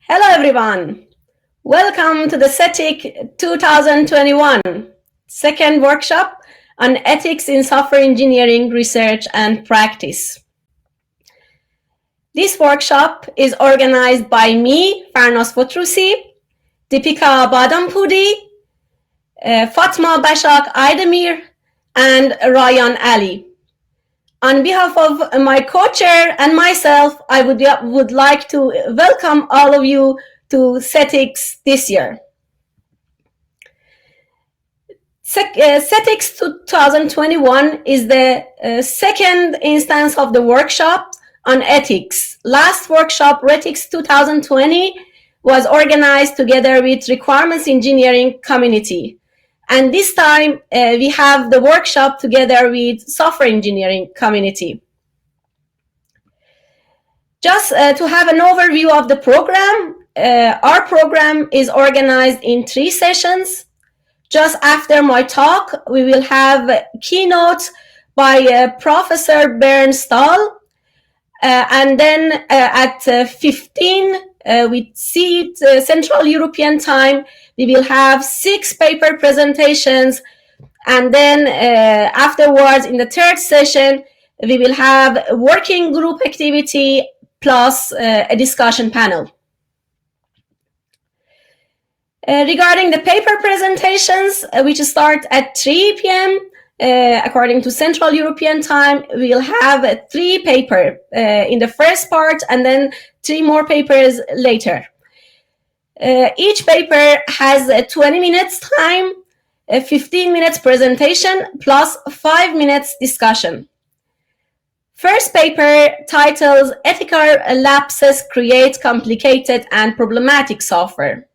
Hello everyone. Welcome to the SEThics 2021 second workshop on ethics in software engineering research and practice. This workshop is organized by me, Farnos Fotrusi, Deepika Badampudi, Fatma Bashak Aydemir, and Ryan Ali. On behalf of my co-chair and myself, I would like to welcome all of you to SEThics this year. SEThics 2021 is the second instance of the workshop on ethics. Last workshop, Ethics 2020, was organized together with requirements engineering community. And this time we have the workshop together with software engineering community. Just to have an overview of the program, our program is organized in 3 sessions. Just after my talk, we will have a keynote by Professor Bernd Stahl. And then at 15 with Central European time, we will have 6 paper presentations. And then afterwards, in the third session, we will have a working group activity plus a discussion panel. Regarding the paper presentations, which start at 3 p.m. According to Central European time, we'll have 3 papers in the first part and then 3 more papers later. Each paper has 20 minutes time, a 15 minutes presentation, plus 5 minutes discussion. First paper titles Ethical Lapses Create Complicated and Problematic Software.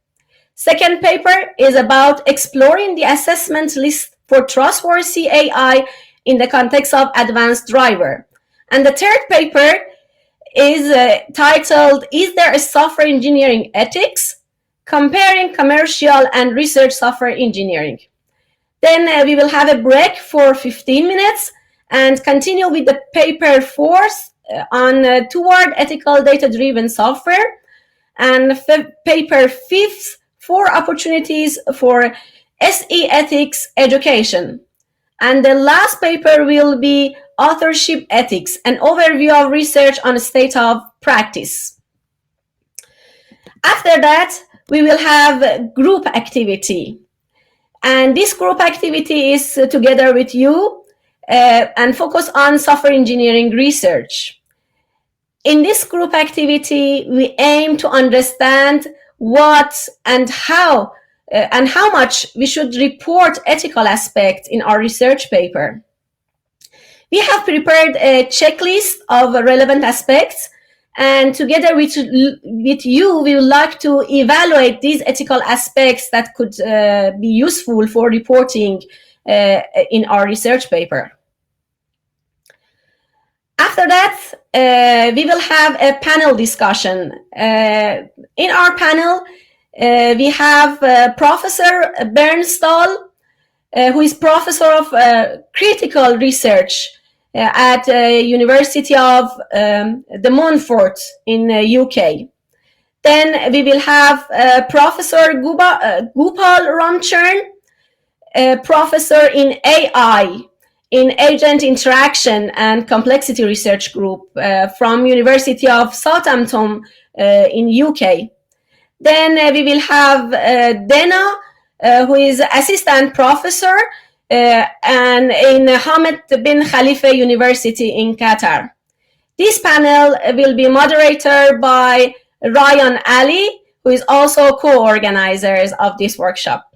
Second paper is about exploring the assessment list for trustworthy AI in the context of advanced driver. And the third paper is titled, Is there a software engineering ethics? Comparing commercial and research software engineering. Then we will have a break for 15 minutes and continue with the paper 4 on toward ethical data-driven software, and paper 5 4 opportunities for SEthics education. And the last paper will be authorship ethics, an overview of research on state of practice. After that, we will have group activity. And this group activity is together with you and focus on software engineering research. In this group activity, we aim to understand what and how much we should report ethical aspects in our research paper. We have prepared a checklist of relevant aspects, and together with you, we would like to evaluate these ethical aspects that could be useful for reporting in our research paper. After that, we will have a panel discussion. In our panel, we have Professor Bernd Stahl, who is Professor of Critical Research at University of De Montfort in UK. Then we will have Professor Gopal Ramcharan, Professor in AI, in Agent Interaction and Complexity Research Group from University of Southampton in UK. Then we will have Dena, who is Assistant Professor and in Hamad bin Khalifa University in Qatar. This panel will be moderated by Ryan Ali, who is also co-organizers of this workshop.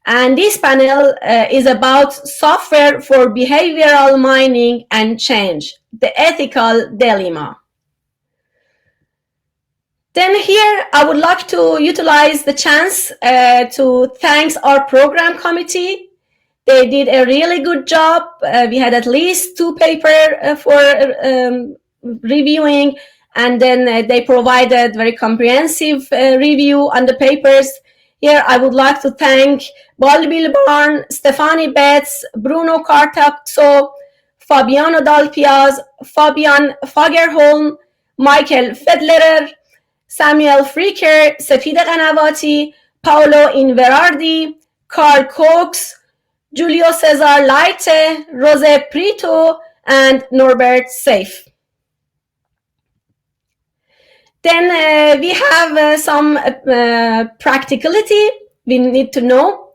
And this panel is about software for behavioral mining and change, the ethical dilemma. Then here, I would like to utilize the chance to thank our program committee. They did a really good job. We had at least 2 papers for reviewing, and then they provided very comprehensive review on the papers. Here, I would like to thank Balbil Barn, Stefani Betts, Bruno Cartaxo, Fabiano Dalpiaz, Fabian Fagerholm, Michael Fedlerer, Samuel Fricker, Sefide Qanawati, Paolo Inverardi, Carl Cox, Giulio Cesar Leite, Jose Prito, and Norbert Seif. Then we have some practicality we need to know.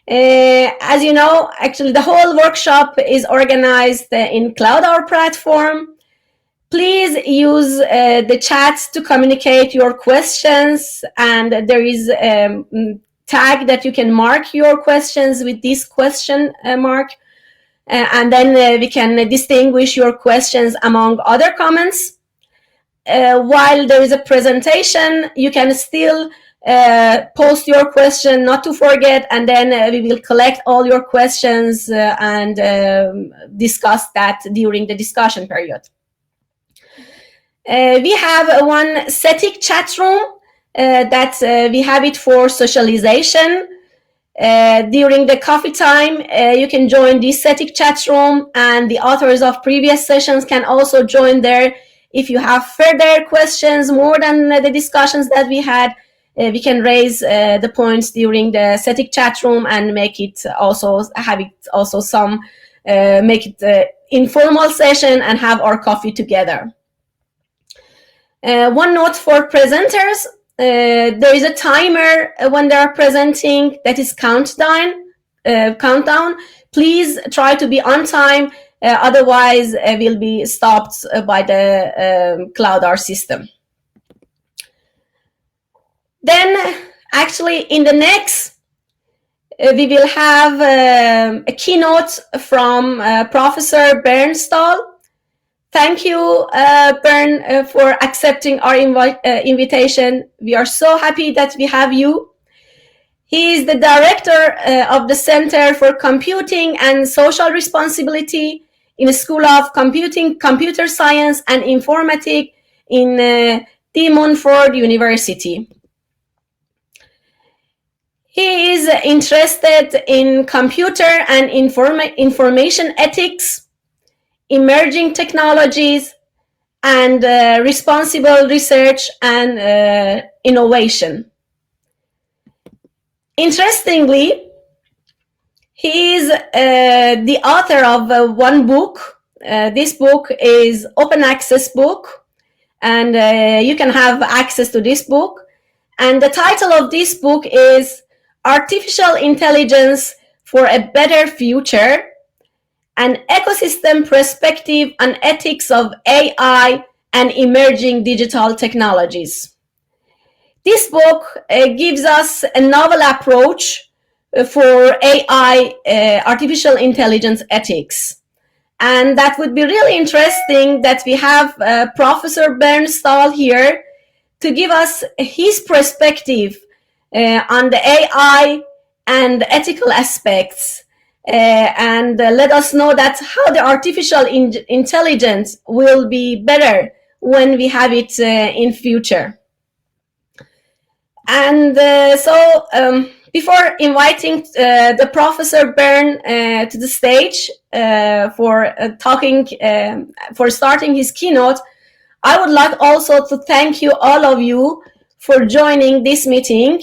As you know, actually the whole workshop is organized in CloudHour platform. Please use the chat to communicate your questions, and there is a tag that you can mark your questions with this question mark, and then we can distinguish your questions among other comments. While there is a presentation, you can still post your question, not to forget, and then we will collect all your questions and discuss that during the discussion period. We have one SEthics chat room that we have it for socialization. During the coffee time, you can join this SEthics chat room, and the authors of previous sessions can also join there. If you have further questions more than the discussions that we had, we can raise the points during the SEthics chat room and make it also some make it informal session and have our coffee together. One note for presenters: there is a timer when they are presenting that is countdown. Please try to be on time. Otherwise, will be stopped by the CloudHour system. Then, actually, in the next, we will have a keynote from Professor Bernstahl. Thank you, Bern, for accepting our invitation. We are so happy that we have you. He is the director of the Center for Computing and Social Responsibility in the School of Computing, Computer Science and Informatics in De Montfort University. He is interested in computer and information ethics, emerging technologies, and responsible research and innovation. Interestingly, he is the author of one book. This book is open access book, and you can have access to this book. And the title of this book is Artificial Intelligence for a Better Future: An Ecosystem Perspective on Ethics of AI and Emerging Digital Technologies. This book gives us a novel approach for AI, artificial intelligence ethics. And that would be really interesting that we have Professor Bernstahl here to give us his perspective on the AI and the ethical aspects, and let us know that how the artificial intelligence will be better when we have it in future. And before inviting the Professor Bern to the stage for starting his keynote, I would like also to thank you, all of you, for joining this meeting,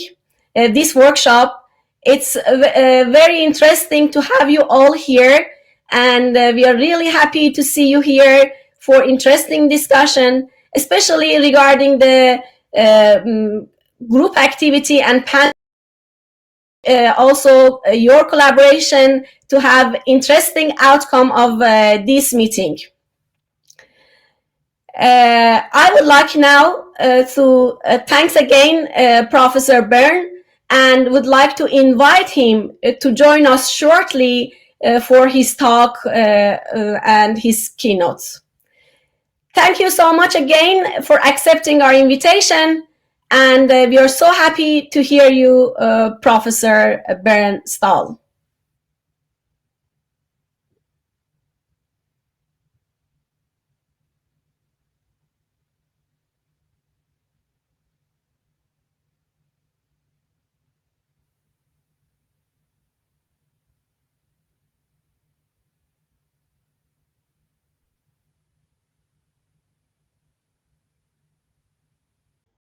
this workshop. It's very interesting to have you all here, and we are really happy to see you here for interesting discussion, especially regarding the group activity and panel. Also your collaboration to have interesting outcome of this meeting. I would like now to thanks again Professor Bern, and would like to invite him to join us shortly for his talk and his keynotes. Thank you so much again for accepting our invitation, and we are so happy to hear you, Professor Bernstahl.